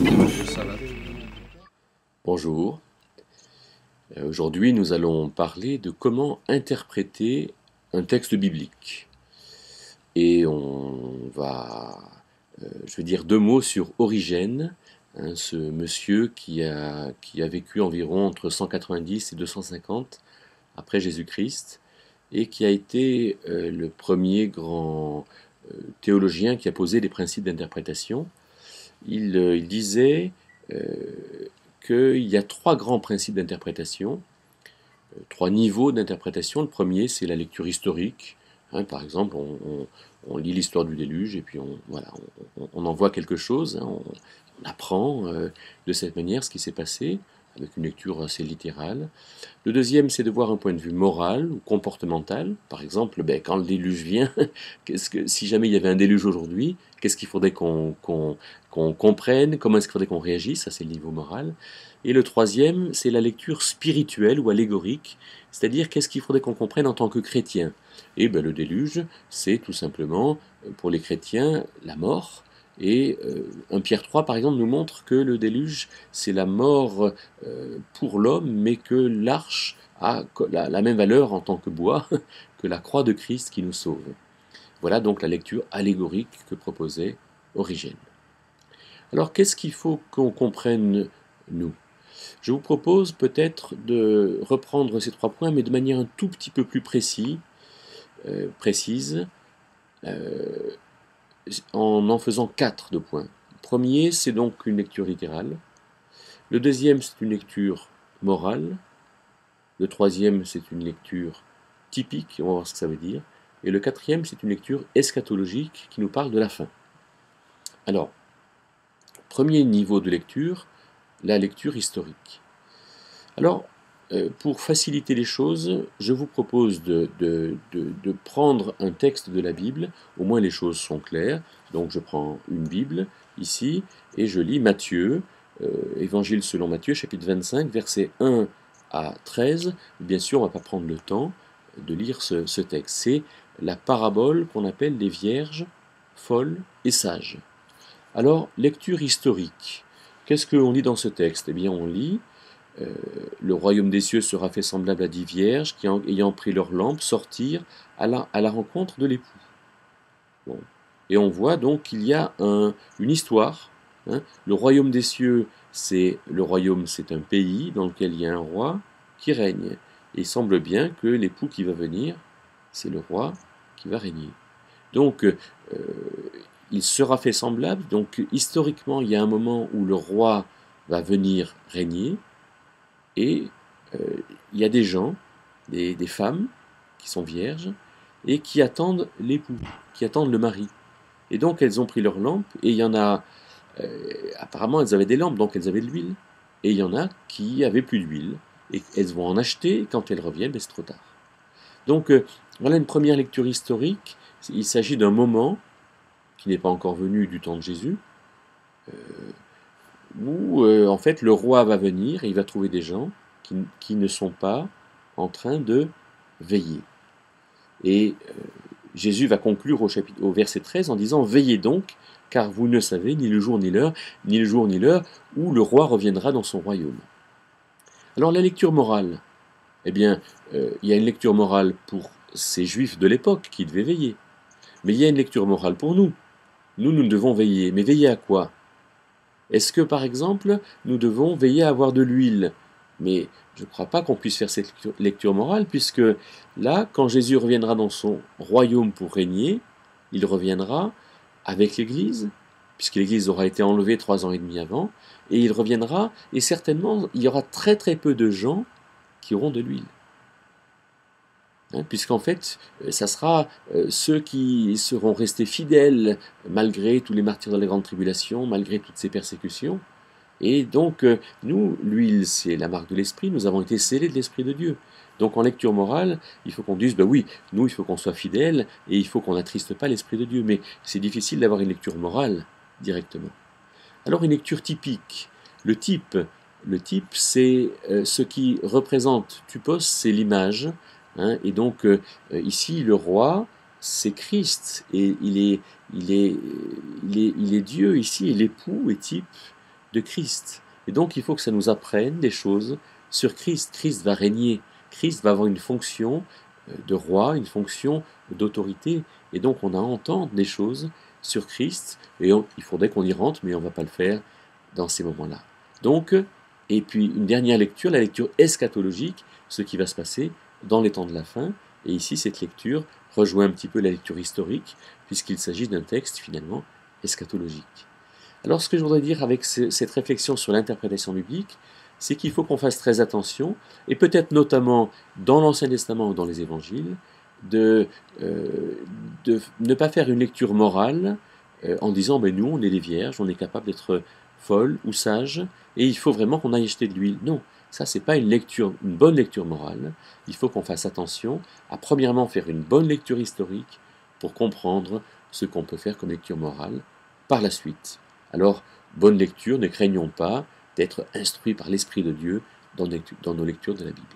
Ça va. Bonjour. Aujourd'hui, nous allons parler de comment interpréter un texte biblique. Et on va, je vais dire deux mots sur Origène, hein, ce monsieur qui a vécu environ entre 190 et 250 après Jésus-Christ, et qui a été le premier grand théologien qui a posé des principes d'interprétation. Il disait qu'il y a trois grands principes d'interprétation, trois niveaux d'interprétation. Le premier, c'est la lecture historique. Hein, par exemple, on lit l'histoire du déluge et puis on en voit quelque chose, hein, on apprend de cette manière ce qui s'est passé, avec une lecture assez littérale. Le deuxième, c'est de voir un point de vue moral ou comportemental. Par exemple, quand le déluge vient, si jamais il y avait un déluge aujourd'hui, qu'est-ce qu'il faudrait qu'on comprenne, comment est-ce qu'il faudrait qu'on réagisse, ça c'est le niveau moral. Et le troisième, c'est la lecture spirituelle ou allégorique, c'est-à-dire qu'est-ce qu'il faudrait qu'on comprenne en tant que chrétien. Et le déluge, c'est tout simplement, pour les chrétiens, la mort. Et 1 Pierre 3, par exemple, nous montre que le déluge, c'est la mort pour l'homme, mais que l'arche a la même valeur en tant que bois que la croix de Christ qui nous sauve. Voilà donc la lecture allégorique que proposait Origène. Alors qu'est-ce qu'il faut qu'on comprenne, nous? Je vous propose peut-être de reprendre ces trois points, mais de manière un tout petit peu plus précise, euh, en faisant quatre de points. Le premier, c'est donc une lecture littérale. Le deuxième, c'est une lecture morale. Le troisième, c'est une lecture typique, on va voir ce que ça veut dire. Et le quatrième, c'est une lecture eschatologique qui nous parle de la fin. Alors, premier niveau de lecture, la lecture historique. Alors, pour faciliter les choses, je vous propose de prendre un texte de la Bible, au moins les choses sont claires. Donc je prends une Bible ici et je lis Matthieu, Évangile selon Matthieu, chapitre 25, versets 1 à 13. Bien sûr, on ne va pas prendre le temps de lire ce texte. C'est la parabole qu'on appelle les vierges folles et sages. Alors, lecture historique. Qu'est-ce qu'on lit dans ce texte? Eh bien, on lit le royaume des cieux sera fait semblable à 10 vierges qui, ayant pris leur lampe, sortirent à la rencontre de l'époux. Bon. Et on voit donc qu'il y a une histoire. Hein. Le royaume des cieux, c'est un pays dans lequel il y a un roi qui règne. Et il semble bien que l'époux qui va venir, c'est le roi qui va régner. Donc, il sera fait semblable. Donc, historiquement, il y a un moment où le roi va venir régner. Et il y a des gens, des femmes qui sont vierges et qui attendent l'époux, qui attendent le mari. Et donc elles ont pris leur lampe et il y en a, apparemment elles avaient des lampes, donc elles avaient de l'huile. Et il y en a qui avaient plus d'huile et elles vont en acheter et quand elles reviennent, c'est trop tard. Donc voilà une première lecture historique. Il s'agit d'un moment qui n'est pas encore venu du temps de Jésus, où en fait le roi va venir et il va trouver des gens qui ne sont pas en train de veiller. Et Jésus va conclure au verset 13 en disant « Veillez donc, car vous ne savez ni le jour ni l'heure où le roi reviendra dans son royaume. » Alors la lecture morale, eh bien, il y a une lecture morale pour ces juifs de l'époque qui devaient veiller. Mais il y a une lecture morale pour nous. Nous devons veiller. Mais veiller à quoi? Est-ce que, par exemple, nous devons veiller à avoir de l'huile? Mais je ne crois pas qu'on puisse faire cette lecture morale, puisque là, quand Jésus reviendra dans son royaume pour régner, il reviendra avec l'Église, puisque l'Église aura été enlevée 3 ans et demi avant, et il reviendra, et certainement, il y aura très très peu de gens qui auront de l'huile. Hein, puisqu'en fait, ça sera ceux qui seront restés fidèles malgré tous les martyrs de la grande tribulation, malgré toutes ces persécutions. Et donc, nous, l'huile, c'est la marque de l'esprit, nous avons été scellés de l'esprit de Dieu. Donc en lecture morale, il faut qu'on dise, ben oui, nous, il faut qu'on soit fidèles, et il faut qu'on n'attriste pas l'esprit de Dieu. Mais c'est difficile d'avoir une lecture morale directement. Alors une lecture typique. Le type, c'est ce qui représente, typos, c'est l'image. Hein, et donc ici, le roi, c'est Christ, et il est Dieu ici, et l'époux est type de Christ. Et donc il faut que ça nous apprenne des choses sur Christ. Christ va régner, Christ va avoir une fonction de roi, une fonction d'autorité, et donc on a à entendre des choses sur Christ, et il faudrait qu'on y rentre, mais on ne va pas le faire dans ces moments-là. Donc, et puis une dernière lecture, la lecture eschatologique, ce qui va se passer dans les temps de la fin, et ici cette lecture rejoint un petit peu la lecture historique, puisqu'il s'agit d'un texte finalement eschatologique. Alors ce que je voudrais dire avec cette réflexion sur l'interprétation biblique, c'est qu'il faut qu'on fasse très attention, et peut-être notamment dans l'Ancien Testament ou dans les Évangiles, de ne pas faire une lecture morale en disant ben, nous on est des vierges, on est capable d'être folles ou sages, et il faut vraiment qu'on aille acheter de l'huile. Non, ça c'est pas une bonne lecture morale. Il faut qu'on fasse attention à premièrement faire une bonne lecture historique pour comprendre ce qu'on peut faire comme lecture morale par la suite. Alors, bonne lecture, ne craignons pas d'être instruits par l'Esprit de Dieu dans nos lectures de la Bible.